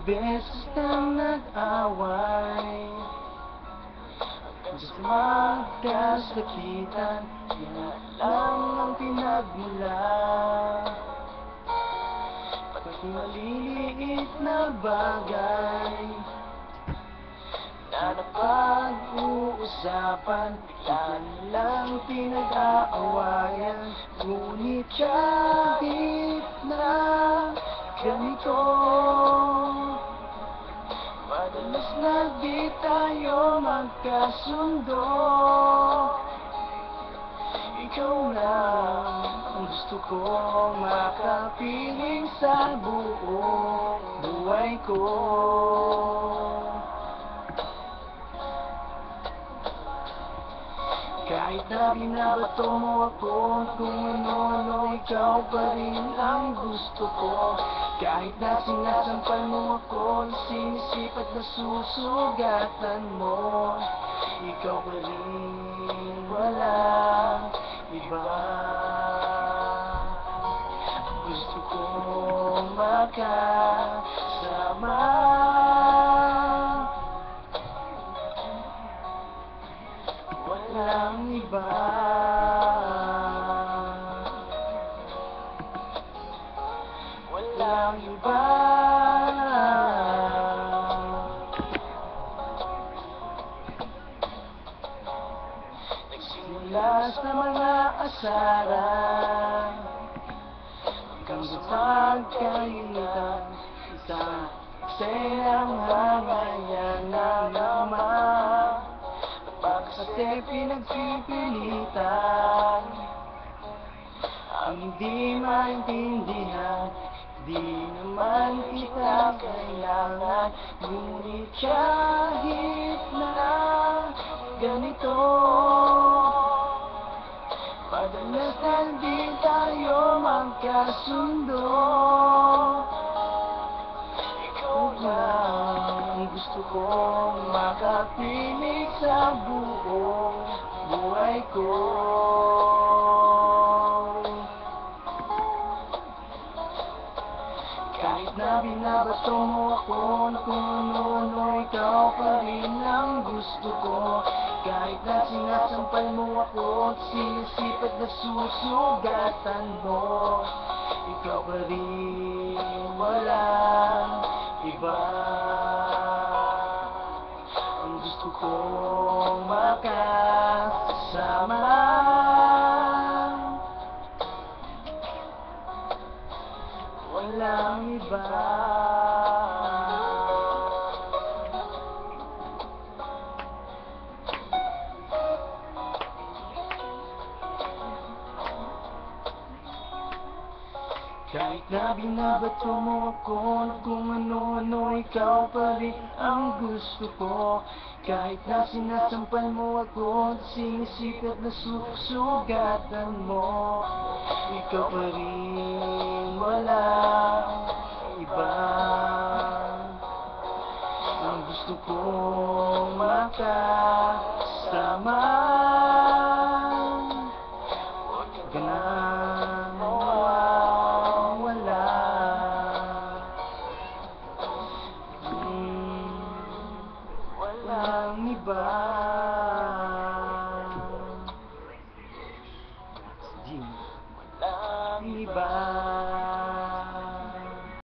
beses na nag-away, hanggang sa magkasakitan, yan lang ang pinagmulan. Pati maliliit na bagay na napag-uusapan, bigla lang pinag-aawayan. Ngunit kahit na ganito, madalas na di tayo magkasundo. Ikaw lang ang gusto ko makapiling sa buong buhay ko. Kahit na binabato mo ako kung ano-ano, ikaw pa rin ang gusto ko. Kahit na sinasampal mo ako, sinisipat na susugatan mo, ikaw pa rin, walang iba. Gusto kong makasama, walang iba. Walang iba. Nagsimula sa mga asaran, hanggang sa pagkainitan, isang eksenang hangayan na naman. Kasi pinagpipilitan ang hindi maintindihan, di naman kita kailangan. Ngunit kahit na ganito, madalas na di tayo magkasundo. Ikaw lang ang gusto kong makapiling sa buong buhay ko. Kahit na binabato mo ako kung ano-ano, ikaw pa rin ang gusto ko. Kahit na sinasampal mo ako at sinisipat na susugatan mo, ikaw pa rin, walang iba. Ang gusto kong makasama, walang iba. Kahit na binabato mo ako kung ano-ano, ikaw pa rin ang gusto ko. Kahit na sinasampal mo ako, sinisipat na susugatan mo, ikaw pa rin, walang iba. Ang gusto kong makasama, huwag ka nang mawawala. Walang iba. Walang iba.